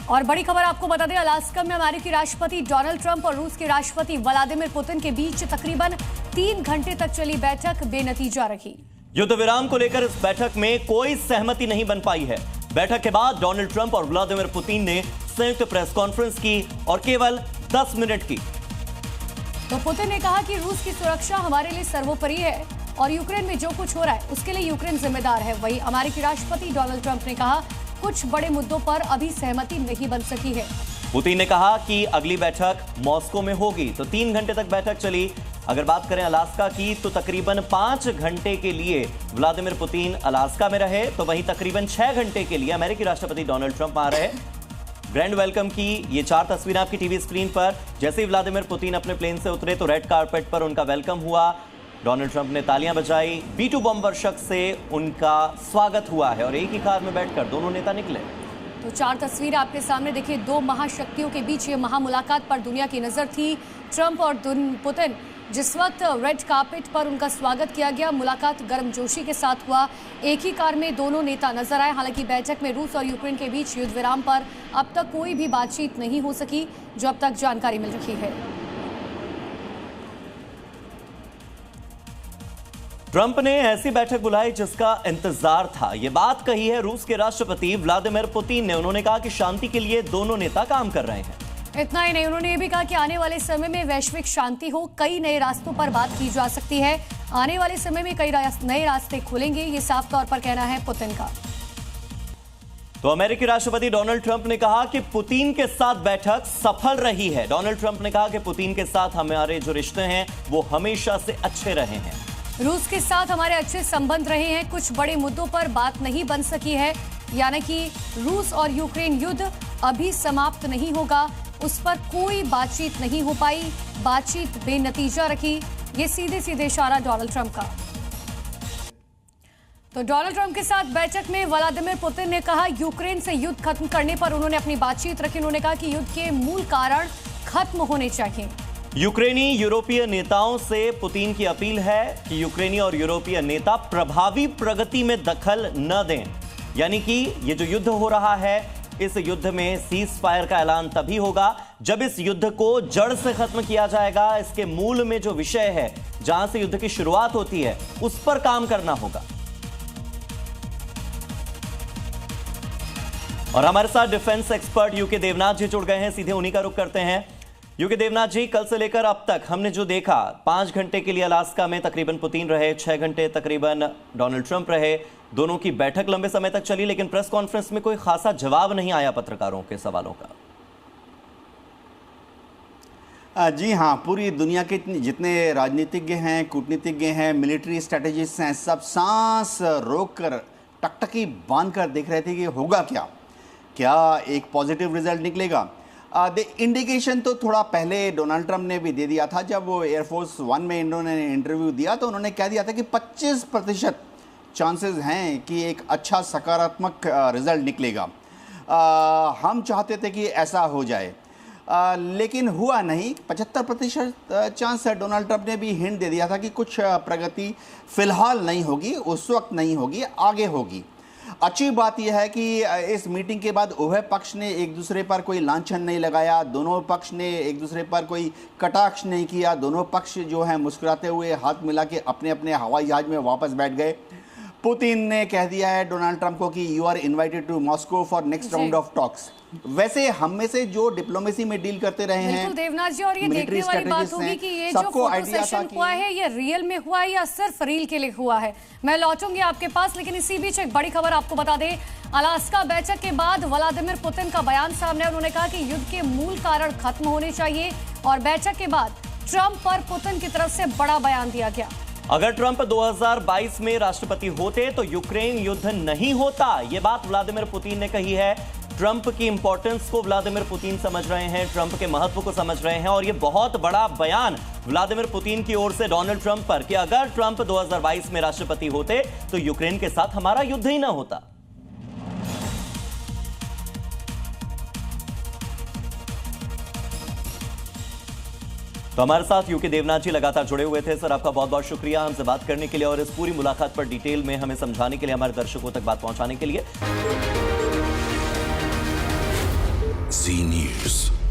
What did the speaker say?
और बड़ी खबर आपको बता दें, अलास्का में अमेरिकी राष्ट्रपति डोनाल्ड ट्रंप और रूस के राष्ट्रपति व्लादिमीर पुतिन के बीच तकरीबन 3 घंटे तक चली बैठक बेनतीजा रही। युद्ध विराम को लेकर इस बैठक में कोई सहमति नहीं बन पाई है। बैठक के बाद डोनाल्ड ट्रंप और व्लादिमीर पुतिन ने संयुक्त प्रेस कॉन्फ्रेंस की और केवल 10 मिनट की। तो पुतिन ने कहा कि रूस की सुरक्षा हमारे लिए सर्वोपरि है और यूक्रेन में जो कुछ हो रहा है उसके लिए यूक्रेन जिम्मेदार है। वहीं अमेरिकी राष्ट्रपति डोनाल्ड ट्रंप ने कहा कुछ बड़े मुद्दों पर अभी सहमति नहीं बन सकी है। पुतिन ने कहा कि अगली बैठक मॉस्को में होगी। तो 3 घंटे तक बैठक चली। अगर बात करें अलास्का की तो तकरीबन 5 घंटे के लिए व्लादिमीर पुतिन अलास्का में रहे, तो वहीं तकरीबन 6 घंटे के लिए अमेरिकी राष्ट्रपति डोनाल्ड ट्रंप आ रहे। ग्रैंड वेलकम की ये 4 तस्वीरें आपकी टीवी स्क्रीन पर। जैसे ही व्लादिमीर पुतिन अपने प्लेन से उतरे तो रेड कारपेट पर उनका वेलकम हुआ। डोनाल्ड ट्रंप ने तालियां बजाई। B-2 बम वर्षक से उनका स्वागत हुआ है और एक ही कार में बैठकर दोनों नेता निकले। तो 4 तस्वीरें आपके सामने देखिए। 2 महाशक्तियों के बीच ये महामुलाकात पर दुनिया की नजर थी। ट्रंप और पुतिन जिस वक्त रेड कार्पेट पर उनका स्वागत किया गया, मुलाकात गर्मजोशी के साथ हुआ। एक ही कार में दोनों नेता नजर आए। हालांकि बैठक में रूस और यूक्रेन के बीच युद्ध विराम पर अब तक कोई भी बातचीत नहीं हो सकी, जो अब तक जानकारी मिल रही है। ट्रंप ने ऐसी बैठक बुलाई जिसका इंतजार था। यह बात कही है रूस के राष्ट्रपति व्लादिमीर पुतिन ने। उन्होंने कहा कि शांति के लिए दोनों नेता काम कर रहे हैं। इतना ही नहीं, उन्होंने ये भी कहा कि आने वाले समय में वैश्विक शांति हो, कई नए रास्तों पर बात की जा सकती है। आने वाले समय में कई नए रास्ते खुलेंगे, ये साफ तौर पर कहना है पुतिन का। तो अमेरिकी राष्ट्रपति डोनाल्ड ट्रंप ने कहा कि पुतिन के साथ बैठक सफल रही है। डोनाल्ड ट्रंप ने कहा कि पुतिन के साथ हमारे जो रिश्ते हैं वो हमेशा से अच्छे रहे हैं। रूस के साथ हमारे अच्छे संबंध रहे हैं। कुछ बड़े मुद्दों पर बात नहीं बन सकी है, यानी कि रूस और यूक्रेन युद्ध अभी समाप्त नहीं होगा, उस पर कोई बातचीत नहीं हो पाई। बातचीत बेनतीजा रही। ये सीधे सीधे इशारा डोनाल्ड ट्रंप का। तो डोनाल्ड ट्रंप के साथ बैठक में व्लादिमीर पुतिन ने कहा यूक्रेन से युद्ध खत्म करने पर उन्होंने अपनी बातचीत रखी। उन्होंने कहा कि युद्ध के मूल कारण खत्म होने चाहिए। यूक्रेनी यूरोपीय नेताओं से पुतिन की अपील है कि यूक्रेनी और यूरोपीय नेता प्रभावी प्रगति में दखल न दें। यानी कि ये जो युद्ध हो रहा है, इस युद्ध में सीज फायर का ऐलान तभी होगा जब इस युद्ध को जड़ से खत्म किया जाएगा। इसके मूल में जो विषय है, जहां से युद्ध की शुरुआत होती है, उस पर काम करना होगा। और हमारे साथ डिफेंस एक्सपर्ट यूके देवनाथ जी जुड़ गए हैं। सीधे उन्हीं का रुख करते हैं। यूके देवनाथ जी, कल से लेकर अब तक हमने जो देखा, 5 घंटे के लिए अलास्का में तकरीबन पुतिन रहे, 6 घंटे तकरीबन डोनाल्ड ट्रंप रहे। दोनों की बैठक लंबे समय तक चली, लेकिन प्रेस कॉन्फ्रेंस में कोई खासा जवाब नहीं आया पत्रकारों के सवालों का। जी हाँ, पूरी दुनिया के जितने राजनीतिज्ञ हैं, कूटनीतिज्ञ हैं, मिलिट्री स्ट्रेटेजिस्ट हैं, सब सांस रोककर टकटकी बांधकर देख रहे थे कि होगा क्या एक पॉजिटिव रिजल्ट निकलेगा। इंडिकेशन तो थोड़ा पहले डोनाल्ड ट्रंप ने भी दे दिया था। जब वो एयरफोर्स 1 में इन्होंने इंटरव्यू दिया तो उन्होंने कह दिया था कि 25% चांसेस हैं कि एक अच्छा सकारात्मक रिजल्ट निकलेगा। हम चाहते थे कि ऐसा हो जाए, लेकिन हुआ नहीं। 75% चांस है। डोनाल्ड ट्रंप ने भी हिंट दे दिया था कि कुछ प्रगति फिलहाल नहीं होगी, उस वक्त नहीं होगी, आगे होगी। अच्छी बात यह है कि इस मीटिंग के बाद उभय पक्ष ने एक दूसरे पर कोई लांछन नहीं लगाया, दोनों पक्ष ने एक दूसरे पर कोई कटाक्ष नहीं किया। दोनों पक्ष जो है मुस्कुराते हुए हाथ मिला के अपने अपने हवाई जहाज में वापस बैठ गए। पुतिन ने कह दिया है डोनाल्ड ट्रंप को कि you are invited to Moscow for next round of talks. वैसे हम में से जो डिप्लोमेसी में डील करते रहे हैं देवनाथ जी, और ये देखने वाली बात होगी कि ये जो फोटो सेशन हुआ है ये रियल में हुआ है या सिर्फ रील के लिए हुआ है। मैं लौटूंगी आपके पास, लेकिन इसी बीच एक बड़ी खबर आपको बता दें। अलास्का बैठक के बाद व्लादिमीर पुतिन का बयान सामने है। उन्होंने कहा कि युद्ध के मूल कारण खत्म होने चाहिए और बैठक के बाद ट्रंप पर पुतिन की तरफ से बड़ा बयान दिया गया। अगर ट्रंप 2022 में राष्ट्रपति होते तो यूक्रेन युद्ध नहीं होता। यह बात व्लादिमीर पुतिन ने कही है। ट्रंप की इंपॉर्टेंस को व्लादिमीर पुतिन समझ रहे हैं, ट्रंप के महत्व को समझ रहे हैं। और यह बहुत बड़ा बयान व्लादिमीर पुतिन की ओर से डोनाल्ड ट्रंप पर कि अगर ट्रंप 2022 में राष्ट्रपति होते तो यूक्रेन के साथ हमारा युद्ध ही ना होता। तो हमारे साथ यूके देवनाथ जी लगातार जुड़े हुए थे। सर, आपका बहुत बहुत शुक्रिया हमसे बात करने के लिए और इस पूरी मुलाकात पर डिटेल में हमें समझाने के लिए, हमारे दर्शकों तक बात पहुंचाने के लिए। Zee News.